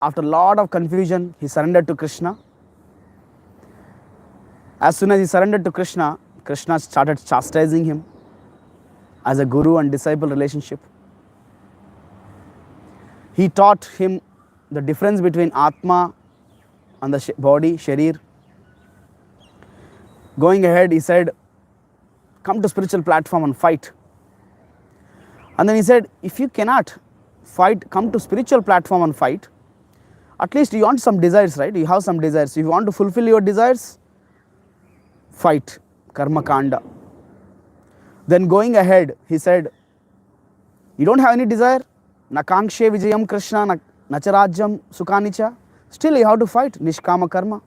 after a lot of confusion, he surrendered to Krishna. As soon as he surrendered to Krishna, Krishna started chastising him as a guru and disciple relationship. He taught him the difference between Atma and the body, Sharir. Going ahead, he said, come to spiritual platform and fight. And then he said, if you cannot fight, come to spiritual platform and fight. At least you want some desires, right? You have some desires. If you want to fulfill your desires, fight, karma kanda. Then going ahead, he said, you don't have any desire, na kankshe vijayam Krishna, na charajyam sukanicha. Still you have to fight, nishkama karma.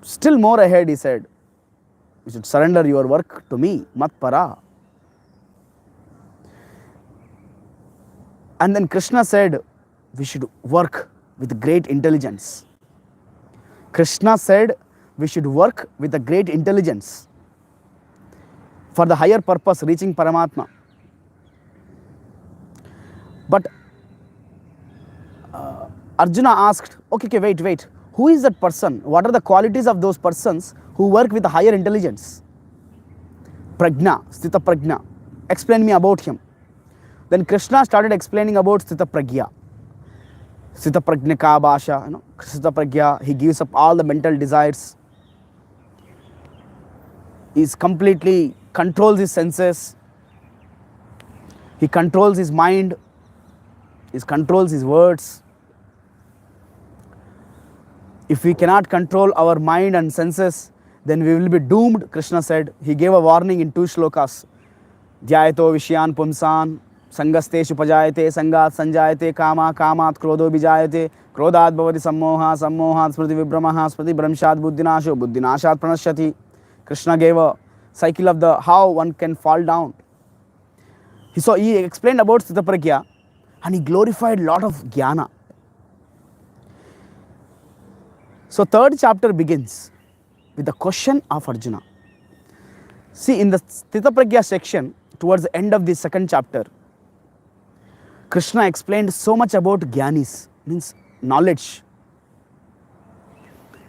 Still more ahead, he said, you should surrender your work to me, mat para. And then Krishna said, we should work with great intelligence. Krishna said, we should work with a great intelligence for the higher purpose, reaching Paramatma. But Arjuna asked, okay, wait. Who is that person? What are the qualities of those persons who work with a higher intelligence? Prajna, Sthita Prajna. Explain me about him. Then Krishna started explaining about Sthita Prajna. Sthita Prajna ka bhasha, Sthita Prajna, he gives up all the mental desires. He completely controls his senses. He controls his mind. He controls his words. If we cannot control our mind and senses, then we will be doomed, Krishna said. He gave a warning in 2 shlokas. Dhyayato vishyan pumsan, sangasteshu pajayate, sangat sanjayate, kama, kamat krodho bijayate, krodhat bhavati sammoha, sammohat smriti vibramaha, smriti bramshat buddhinasho, buddhinashat pranashyati. Krishna gave a cycle of the how one can fall down. He explained about Sthita Prajna and he glorified a lot of jnana. So 3rd chapter begins with the question of Arjuna. See, in the Sthita Prajna section, towards the end of the 2nd chapter, Krishna explained so much about jnanis, means knowledge.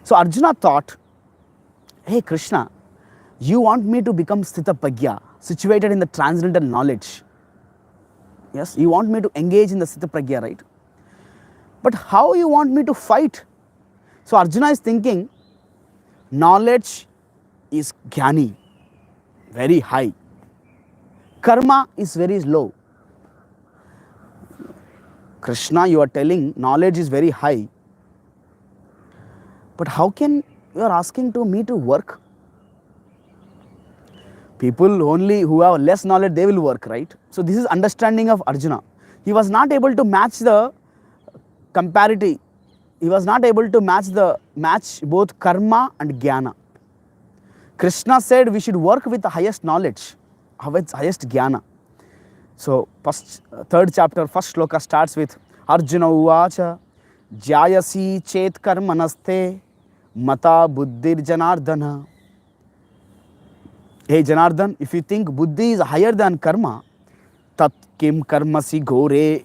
So Arjuna thought, hey Krishna, you want me to become Sthita Prajna, situated in the transcendental knowledge. Yes, you want me to engage in the Sthita Prajna, right? But how you want me to fight? So Arjuna is thinking, knowledge is jnani, very high. Karma is very low. Krishna, you are telling knowledge is very high. But how can you are asking to me to work? People only who have less knowledge, they will work, right? So this is understanding of Arjuna. He was not able to match the comparative. He was not able to match both karma and jnana. Krishna said we should work with the highest knowledge, highest jnana. So 3rd chapter, 1st shloka starts with Arjuna uvacha jayasi chet karmanaste mata buddhir janardana. Hey Janardhan, if you think buddhi is higher than karma, tat kim karmasi gore,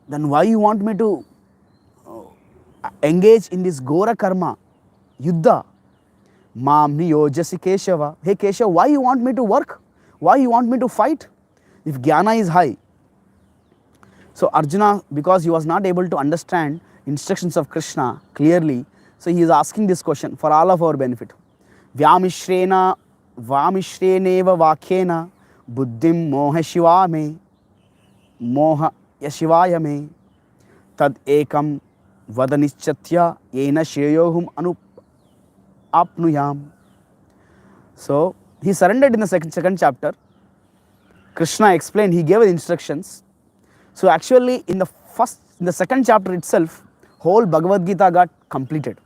then why you want me to engage in this Gora karma, Yuddha, Mam Niyojasi Keshava. Hey Keshava, why you want me to work? Why you want me to fight? If Jnana is high. So Arjuna, because he was not able to understand instructions of Krishna clearly, so he is asking this question for all of our benefit. Vyamishreneva vakyena buddhim moha shiva me, moha yashivaya me, tad ekam Vadanischatya yena shreyohum apnuyam. So he surrendered in the second chapter. Krishna explained, he gave the instructions. So actually in the 2nd chapter itself, whole Bhagavad Gita got completed.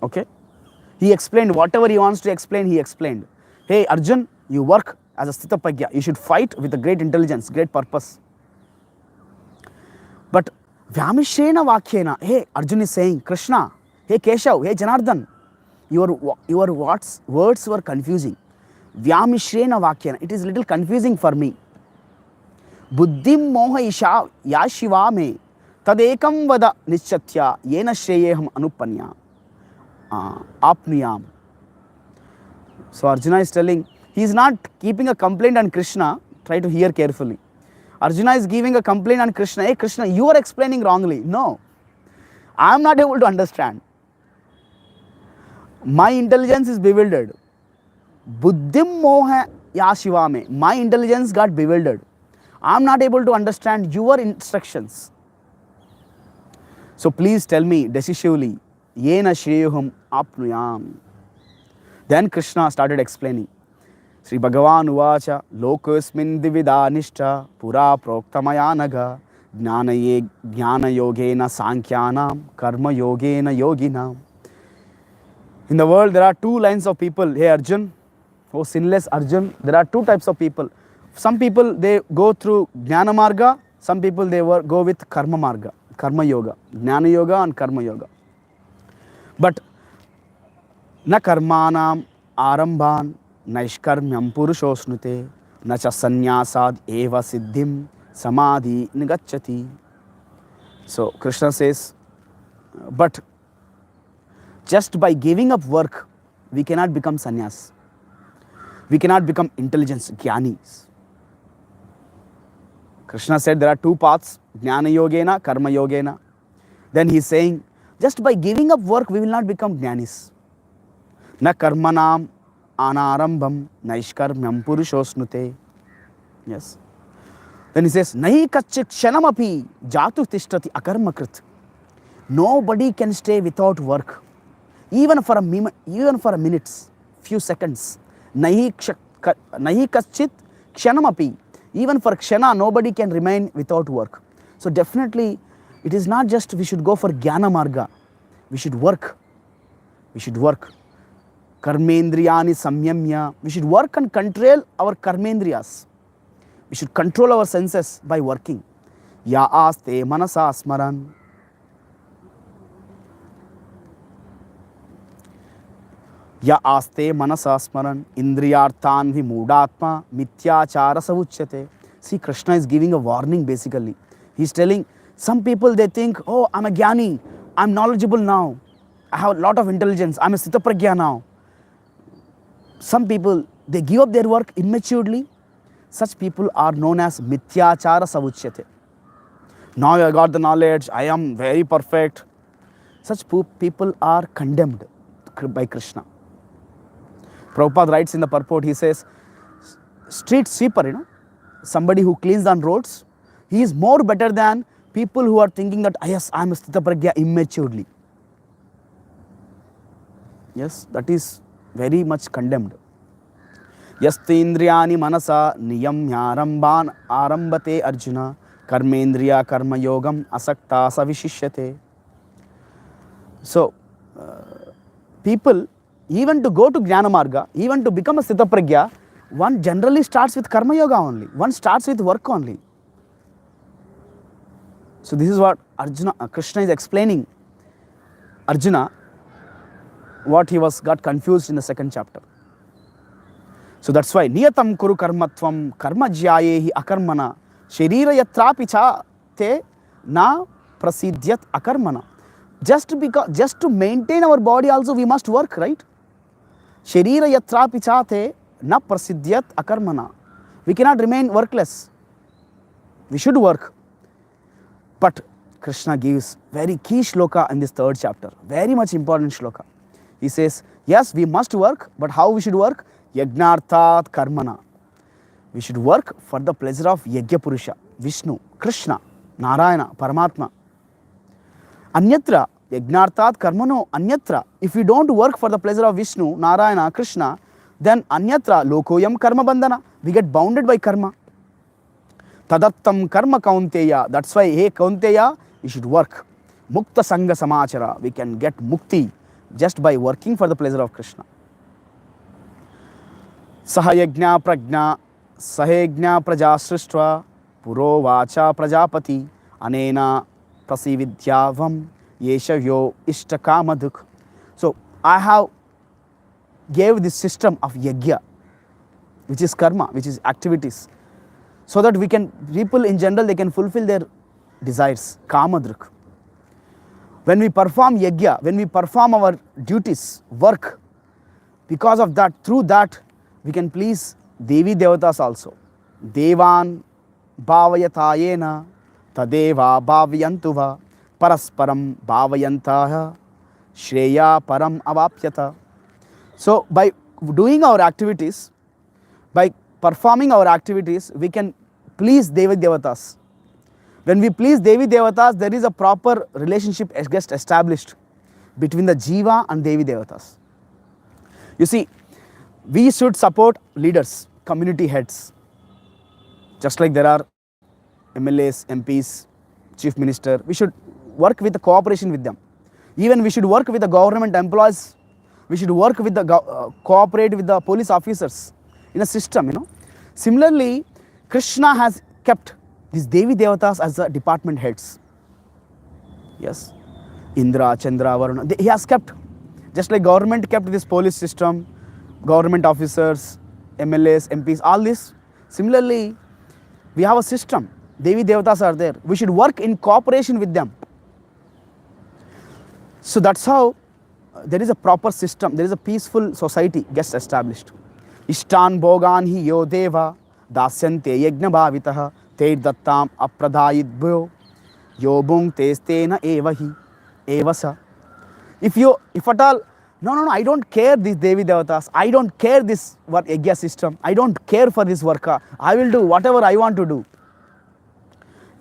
Okay? He explained whatever he wants to explain, he explained. Hey Arjun, you work as a Sthita Prajna. You should fight with a great intelligence, great purpose. But Vyamishrena Vakyena, hey, Arjuna is saying, Krishna, hey Keshav, hey Janardhan, your words were confusing. Vyamishrena Vakyena, it is little confusing for me. Buddhim moha isha ya shiva me tadekam vada nischatya yena shreyeham anupanya apniyam. So Arjuna is telling, he is not keeping a complaint on Krishna. Try to hear carefully. Arjuna is giving a complaint on Krishna. Hey Krishna, you are explaining wrongly. No, I am not able to understand. My intelligence is bewildered. Buddhim moha ya shiva me. My intelligence got bewildered. I am not able to understand your instructions. So please tell me decisively, yena shreyuham apnuyam. Then Krishna started explaining. Sri Bhagavan uvacha lokasmin divida nishta pura proktamaya naga jnana yogena sankhyanam karma yogena yoginam. In the world there are two lines of people. Hey Arjun, oh sinless Arjun, there are two types of people. Some people they go through jnana marga, some people they go with karma marga, karma yoga, jnana yoga and karma yoga. But na karmanam arambhan naishkarmyam purushosnute na cha sanyasad eva siddhim samadhi nigacchati. So Krishna says, but just by giving up work, we cannot become sannyas. We cannot become intelligence, jnanis. Krishna said there are two paths, jnana yogena, karma yogena. Then he is saying, just by giving up work, we will not become jnanis. Na karmanam anarambham naishkarmyam purushosnute. Yes. Then he says, nahi kachik kshanamapi jatu tishtati akarmakrit. Nobody can stay without work. Even for a minute, few seconds. Nahi kachit kshanamapi. Even for kshana, nobody can remain without work. So definitely, it is not just we should go for jnana marga. We should work. We should work. Karmendriyani samyamya. We should work and control our karmendriyas. We should control our senses by working. Ya aste manasa smaran. Ya aste manasa smaran indriyarthan vimoodatma mityachara savuchyate. See, Krishna is giving a warning basically. He is telling, some people they think, oh, I'm a jnani, I'm knowledgeable now, I have a lot of intelligence, I'm a sthitapragya now. Some people, they give up their work immaturely. Such people are known as mityachara savuchyate. Now I got the knowledge, I am very perfect. Such people are condemned by Krishna. Prabhupada writes in the purport, he says, street sweeper, somebody who cleans on roads, he is more better than people who are thinking that, yes, I am a sthitapragya immaturely. Yes, that is very much condemned. Yasti indriyani manasa niyamyaramban arambate arjuna karmendriya karma yogam asakta savishishyate. So, people, even to go to jnana marga, even to become a sthitapragya, one generally starts with karma yoga only. One starts with work only. So this is what Krishna is explaining Arjuna, what he got confused in the second chapter. So that's why niyatam kuru karmatvam karma jyayehi akarmana sharira yatrapi cha te na prasidyat akarmana. Just to maintain our body also we must work, right? Sharira yatrapi cha te na prasidyat akarmana. We cannot remain workless. We should work. But Krishna gives very key shloka in this third chapter. Very much important shloka. He says, yes, we must work, but how we should work? Yagnarthat karmana. We should work for the pleasure of Yajna Purusha, Vishnu, Krishna, Narayana, Paramatma. Anyatra, Yagnarthat karmano anyatra. If we don't work for the pleasure of Vishnu, Narayana, Krishna, then anyatra lokoyam karma bandhana. We get bounded by karma. Tadattam karma kaunteya. That's why, hey kaunteya, you should work. Mukta sangha samachara. We can get mukti just by working for the pleasure of Krishna. Sahayajna prajna sahajna praja srishtva puro vacha prajapati anena prasividhyavam yeshavyo ishtakamaduk. So I have gave this system of yajna, which is karma, which is activities. so that people in general, they can fulfill their desires, kamadrik. When we perform yajna, when we perform our duties, work, because of that, through that, we can please Devi Devatas also. Devan bhavayatayena tadeva bhavayantuva parasparam bhavayantaha shreya param avapyata. So by doing our activities, by performing our activities, we can please Devi Devatas. When we please Devi Devatas, there is a proper relationship gets established between the Jiva and Devi Devatas. You see, we should support leaders, community heads. Just like there are MLAs, MPs, Chief Minister, we should work with the cooperation with them. Even we should work with the government employees. We should work with the cooperate with the police officers in a system, Similarly, Krishna has kept these Devi Devatas as the department heads. Yes. Indra, Chandra, Varuna. He has kept. Just like government kept this police system, government officers, MLAs, MPs, all this. Similarly, we have a system. Devi Devatas are there. We should work in cooperation with them. So that's how there is a proper system. There is a peaceful society gets established. Ishtan bhogan hi yo deva dasyante yajna bhavitaha te dattam apradayidbhyo yobung testena evahi evasa. If at all, no, I don't care these Devi Devatas, I don't care this yajna system, I don't care for this worka, I will do whatever I want to do.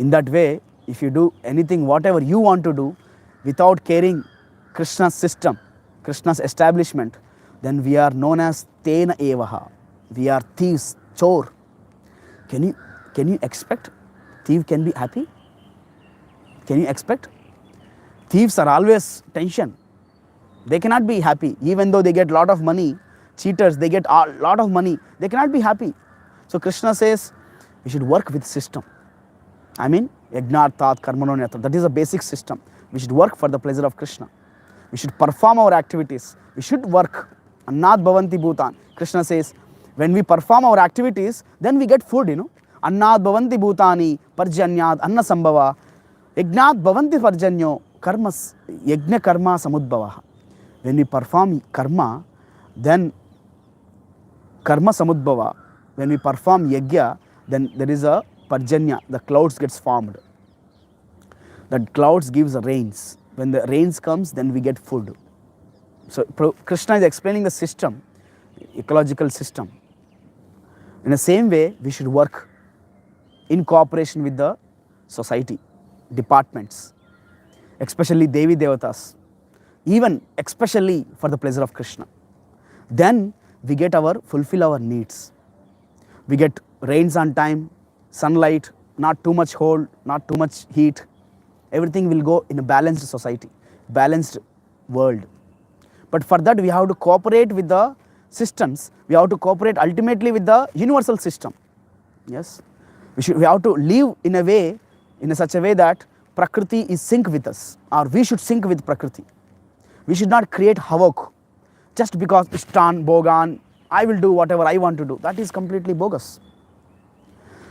In that way, if you do anything, whatever you want to do, without caring Krishna's system, Krishna's establishment, then we are known as Tena Evaha. We are thieves, chor. Can you expect thief can be happy? Can you expect? Thieves are always tension. They cannot be happy. Even though they get lot of money, cheaters, they get a lot of money, they cannot be happy. So Krishna says, we should work with system. I mean, yajnartat karmanonyatra. That is a basic system. We should work for the pleasure of Krishna. We should perform our activities. We should work. Annat bhavanti bhutan. Krishna says, when we perform our activities, then we get food, Annat bhavanti bhutani parjanyad anna sambhava. Yajnat bhavanti parjanyo karmas yajna karma samudbhava. When we perform karma, then karma samudbhava. When we perform yajna, then there is a parjanya, the clouds gets formed. That clouds gives the rains. When the rains comes, then we get food. So Krishna is explaining the system, ecological system. In the same way, we should work in cooperation with the society, departments, especially Devi Devatas, even especially for the pleasure of Krishna. Then we fulfill our needs. We get rains on time, sunlight, not too much cold, not too much heat. Everything will go in a balanced society, balanced world. But for that, we have to cooperate with the systems. We have to cooperate ultimately with the universal system. Yes, we have to live in such a way that Prakriti is sync with us, or we should sync with Prakriti. We should not create havoc just because Ishtan, Bhogan, I will do whatever I want to do. That is completely bogus.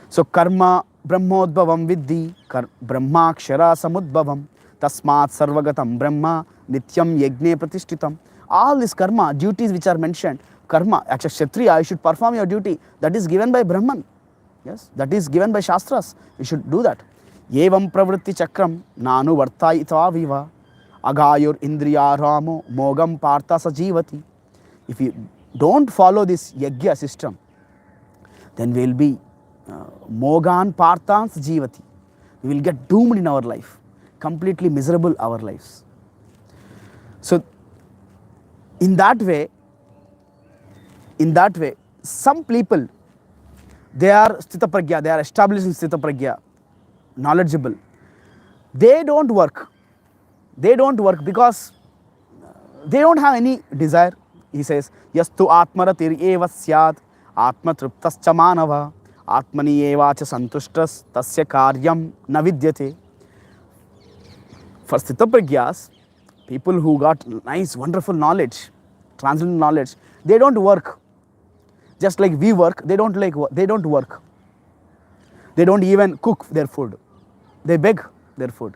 So karma brahmodbhavam viddhi brahma kshara samudbhavam tasmat sarvagatam brahma nityam yagne pratishtitam. All this karma, duties which are mentioned, karma, actually Kshatriya, you should perform your duty. That is given by Brahman. Yes, that is given by Shastras. You should do that. Yevam pravritti chakram nanu vartayitva viva agayur indriya ramo mogam partha sajivati. If you don't follow this yajna system, then we will be mogan parthans jivati. We will get doomed in our life, completely miserable our lives. So in that way, some people, they are sthita pragya, they are established in sthita pragya, knowledgeable. They don't work because they don't have any desire. He says, yastu atmaratir eva syat atmatriptascha manava atmani eva cha santushtas tasya karyam na vidyate. For sthita pragyas, people who got nice, wonderful knowledge, transcendental knowledge, they don't work. Just like we work, they don't work. They don't even cook their food. They beg their food.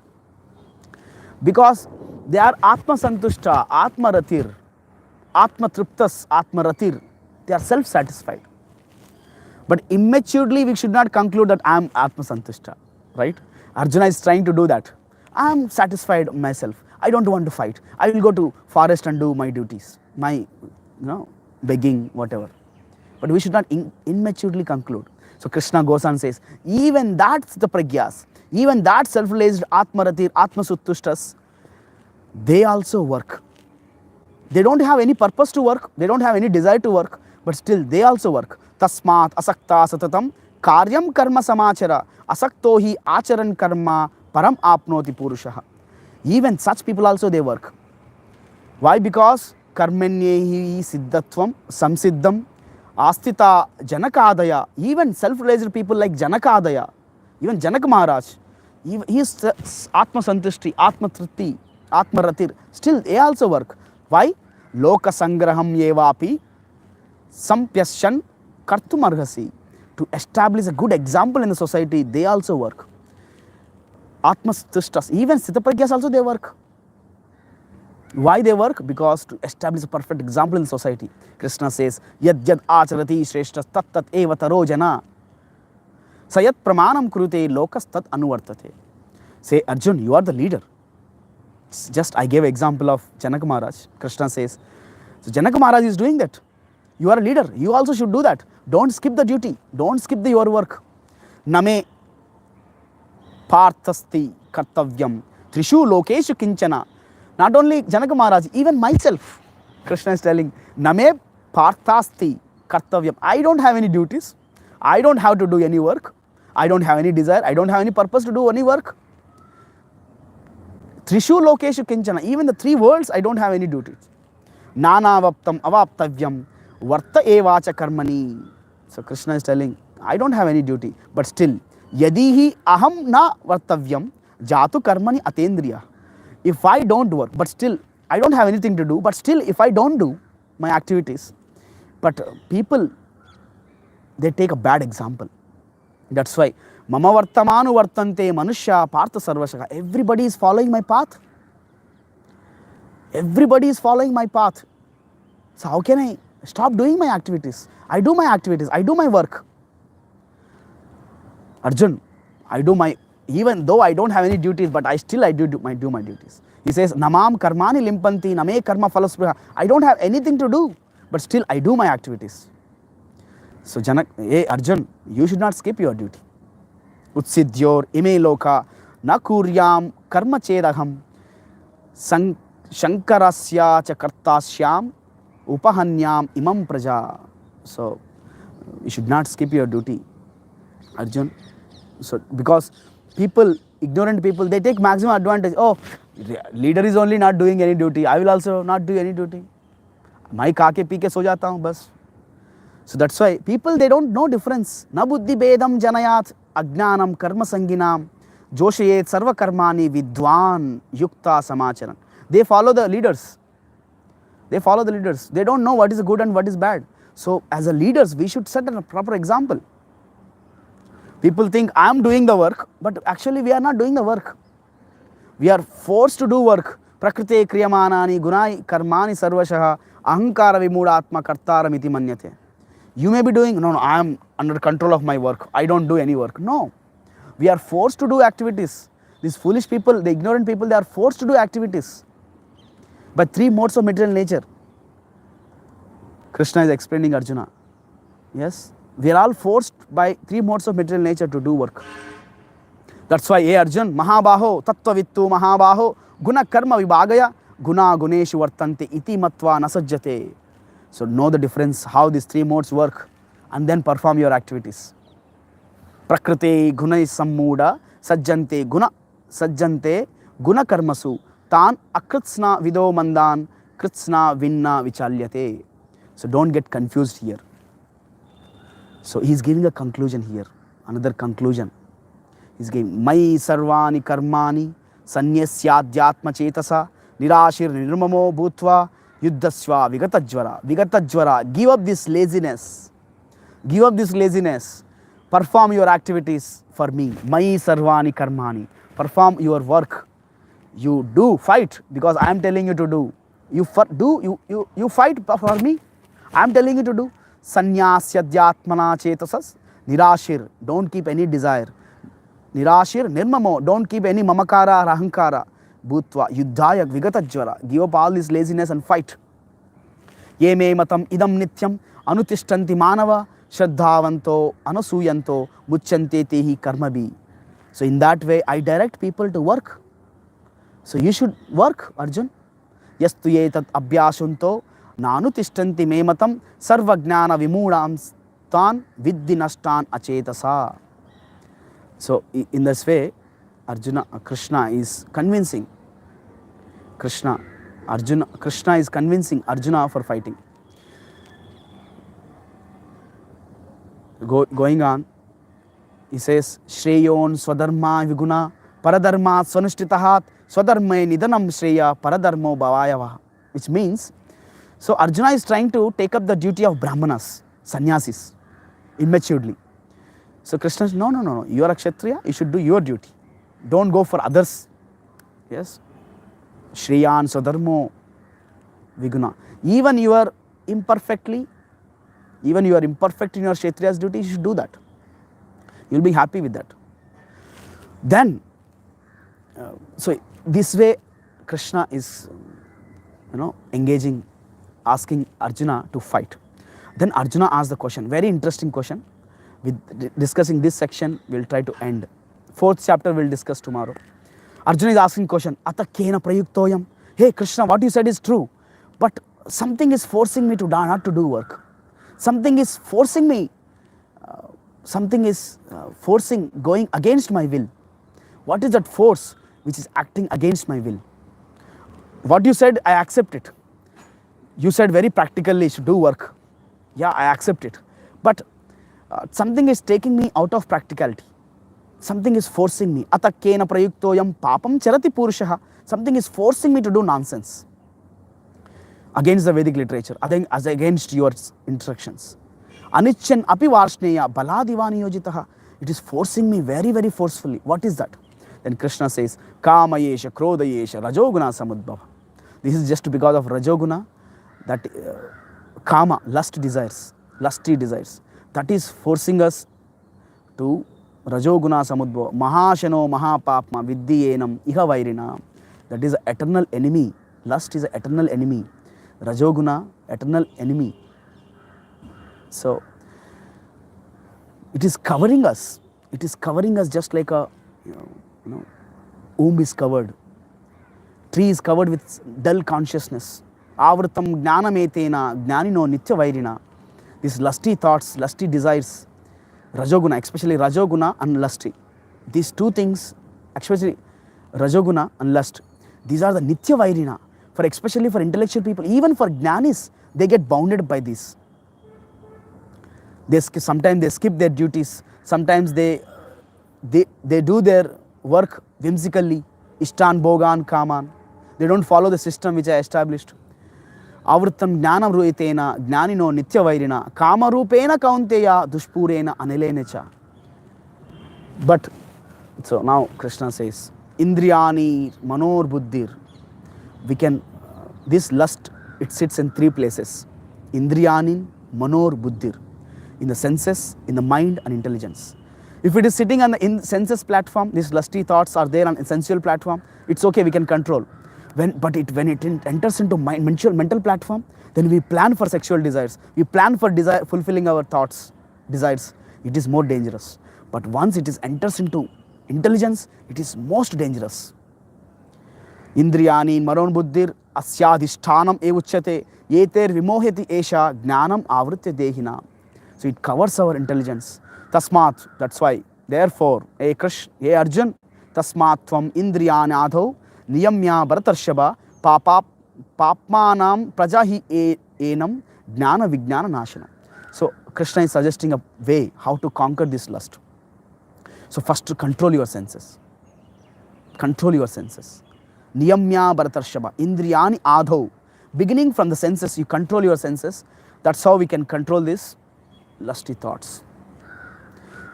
Because they are Atma Santushta, Atma Ratir, Atma Triptas, Atma Ratir. They are self-satisfied. But immaturely, we should not conclude that I am Atma Santushta, right? Arjuna is trying to do that. I am satisfied myself. I don't want to fight. I will go to forest and do my duties, my begging, whatever. But we should not immaturely conclude. So Krishna goes and says, even that's the pragyas, even that self-realized Atmaratir, Atmasuttushtas, they also work. They don't have any purpose to work. They don't have any desire to work. But still, they also work. Tasmat asakta satatam karyam karma samachara asakto hi acharan karma param apnoti purushaha. Even such people also they work. Why? Because karmanyehi siddhatvam samsiddham astita janakadaya. Even self-realized people like Janakadaya, even Janak Maharaj, he is Atma Santushti, Atma Triti, Atma Ratir. Still, they also work. Why? Loka Sangraham Yevapi Sampyashan Kartumarhasi. To establish a good example in the society, they also work. Atma Tushtas, even Sthitapragyas also they work. Why they work? Because to establish a perfect example in the society. Krishna says, Yad yad acharati shreshtas tat tat eva taro jana sayat pramanam kurute lokas tat anuvartate. Say, Arjun, you are the leader. Just I gave an example of Janak Maharaj. Krishna says, so Janak Maharaj is doing that. You are a leader. You also should do that. Don't skip the duty. Don't skip your work. Name parthasti kartavyam trishu lokeshu kinchana. Not only Janak Maharaj, even myself. Krishna is telling, Name parthasti kartavyam. I don't have any duties. I don't have to do any work. I don't have any desire. I don't have any purpose to do any work. Trishu lokeshu kinchana. Even the three worlds, I don't have any duties. Nana vaptam avaptavyam varta evacha karmani. So Krishna is telling, I don't have any duty. But still, yadihi aham na vartavyam jatu karmani atendriya. If I don't work, but still, I don't have anything to do, but still, if I don't do my activities, but people, they take a bad example. That's why, Mama vartamanu vartante manushya partha sarvashaka. Everybody is following my path. Everybody is following my path. So how can I stop doing my activities? I do my activities. I do my work. Arjun, even though I don't have any duties, but I do my duties. He says, Namam karmani limpanti name karma phalaspriha. I don't have anything to do, but still I do my activities. So hey Arjun, you should not skip your duty. Utsidyor ime loka na kuryam karma chedaham shankarasya cha kartasyam upahanyam imam praja. So you should not skip your duty, Arjun. So because ignorant people, they take maximum advantage. Oh, leader is only not doing any duty. I will also not do any duty. Mai kaake pee ke so jata hu bas. So that's why people, they don't know difference. Na buddhi bedam janayat ajnanam karma sanginam joshayet sarva karmani vidwan yukta samacharan. They follow the leaders. They don't know what is good and what is bad. So as a leaders, we should set a proper example. People think I am doing the work, but actually we are not doing the work. We are forced to do work. Prakrite kriyamanani gunai karmani sarvashaha ahankara vimudatma kartaram iti manyate. You may be doing, no, I am under control of my work. I don't do any work. No. We are forced to do activities. These foolish people, the ignorant people, they are forced to do activities by three modes of material nature. Krishna is explaining Arjuna. Yes. We are all forced by three modes of material nature to do work. That's why, hey Arjun, Mahabaho, Tattvavittu Mahabaho, Guna Karma Vibhagaya, Guna Guneshu Vartante Iti Matva Nasajjate. So know the difference, how these three modes work, and then perform your activities. Prakrite Gunai Sammuda, Sajjante Guna Karmasu, Tan Akritsna Vido Mandan, Kritsna Vinna Vichalyate. So don't get confused here. So he's giving a conclusion here, another conclusion. He's giving, Mai Sarvani Karmani, Sanyasyadhyatma Chetasa, Nirashir Nirmamo Bhutva, Yuddhasva Vigatajvara. Give up this laziness. Perform your activities for me. Mai sarvani karmani. Perform your work. You do fight because I am telling you to do. You fight for me. I am telling you to do. Sannyasyadyatmana chetasas nirashir. Don't keep any desire. Nirashir nirmamo. Don't keep any mamakara or ahankara. Bhutva yuddhaya vigatajvara. Give up all this laziness and fight. Ye me matam idam nityam anutishtanti manava shraddhavanto anasuyanto muchyante tehi karmabi. So in that way I direct people to work. So you should work, Arjun. Yastu etat abhyasunto nanutishtanti me matam sarvajnana vimudam tan viddi nashtan achetasa. So in this way Krishna is convincing Krishna is convincing Arjuna for fighting. Going on, he says, Shreyon swadharma viguna paradharma swanushtitahat swadharma nidanam shreya paradharmo bhavayava. Which means, so Arjuna is trying to take up the duty of Brahmanas, sannyasis, immaturely. So Krishna says, no, you are a Kshatriya, you should do your duty. Don't go for others. Yes. Shreyan swadharmo viguna. Even you are imperfect in your Kshatriya's duty, you should do that. You will be happy with that. Then, so this way Krishna is, engaging, asking Arjuna to fight. Then Arjuna asks the question, very interesting question. With discussing this section, we will try to end. 4th chapter we will discuss tomorrow. Arjuna is asking question, Ata kena prayuktoyam. Hey Krishna, what you said is true, but something is forcing me to not to do work. Something is forcing me, going against my will. What is that force which is acting against my will? What you said, I accept it. You said very practically, should do work. Yeah, I accept it. But something is taking me out of practicality. Something is forcing me. Ata kena prayuktoyam papam charati purushaha. Something is forcing me to do nonsense against the Vedic literature, as against your instructions. Anichan api varshneya baladivani yojitaha. It is forcing me very, very forcefully. What is that? Then Krishna says, Kamayesha, Krodayesha, Rajoguna Samudbhava. This is just because of Rajoguna, that Kama, lusty desires, that is forcing us to Rajoguna Samudbhava. Mahashano Mahapapma Viddiyenam Iha Vairina. That is an eternal enemy. Lust is an eternal enemy. Rajoguna, eternal enemy. So, it is covering us. It is covering us just like a, womb is covered. Tree is covered with dull consciousness. Avritam gnanametena gnanino nitya vairina. These lusty thoughts, lusty desires, Rajoguna, especially Rajoguna and lusty. These two things, especially Rajoguna and lust, these are the nitya vairina. Especially for intellectual people, even for jnanis, they get bounded by this. Sometimes they skip their duties. Sometimes they do their work whimsically. Ishtan, Bhogan, Kaman. They don't follow the system which I established. Avritam jnanam ruitena jnanino nitya vairina kama rupena kaunteya dushpurena anilenecha. But, so now Krishna says, Indriyani manor buddhir. We can, this lust, it sits in 3 places. Indriyanin, manor, buddhir. In the senses, in the mind and intelligence. If it is sitting on the senses platform, these lusty thoughts are there on a sensual platform, it's okay, we can control. When it enters into mental platform, then we plan for sexual desires. We plan for fulfilling our thoughts, desires. It is more dangerous. But once it enters into intelligence, it is most dangerous. Indriyani maron buddhir asyadhishtanam evuchyate yeter vimoheti esha gnanam avritya dehina. So it covers our intelligence. Tasmat, that's why. Therefore, hey Arjun, tasmat tvam indriyani adho niyamya bharatarshaba papmanam prajahi enam gnana vijnana nashana. So Krishna is suggesting a way how to conquer this lust. So first to control your senses. Control your senses. Niyamya bharatarshaba. Indriyani adho. Beginning from the senses, you control your senses. That's how we can control these lusty thoughts.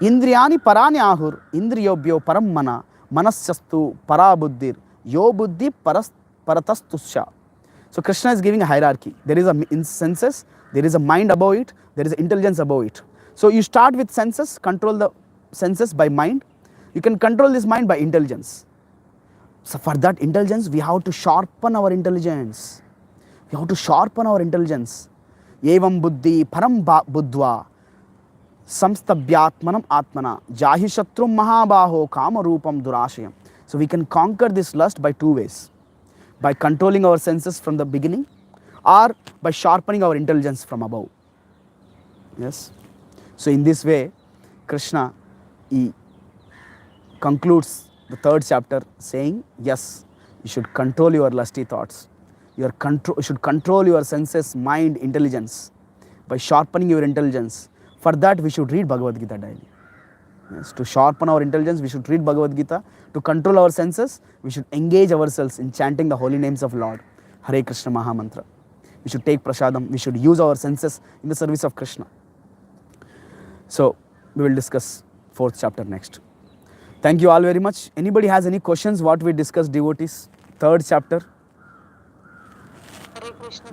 Indriyani parani ahur, indriyobhyo param mana, manasyastu parabuddhir, yo buddhi paratastusya. So Krishna is giving a hierarchy. There is in senses, there is a mind above it, there is intelligence above it. So you start with senses, control the senses by mind. You can control this mind by intelligence. So for that intelligence, we have to sharpen our intelligence. We have to sharpen our intelligence. Evam buddhi param buddhva samstabhyatmanam atmana jahi shatrum mahabaho kama rupam durashayam. So we can conquer this lust by two ways. By controlling our senses from the beginning, or by sharpening our intelligence from above. Yes. So in this way, Krishna he concludes the third chapter saying, yes, you should control your lusty thoughts. You should control your senses, mind, intelligence by sharpening your intelligence. For that, we should read Bhagavad Gita daily. Yes, to sharpen our intelligence, we should read Bhagavad Gita. To control our senses, we should engage ourselves in chanting the holy names of Lord. Hare Krishna Maha Mantra. We should take prasadam. We should use our senses in the service of Krishna. So, we will discuss fourth chapter next. Thank you all very much. Anybody has any questions what we discussed, devotees? Third chapter. Hare Krishna.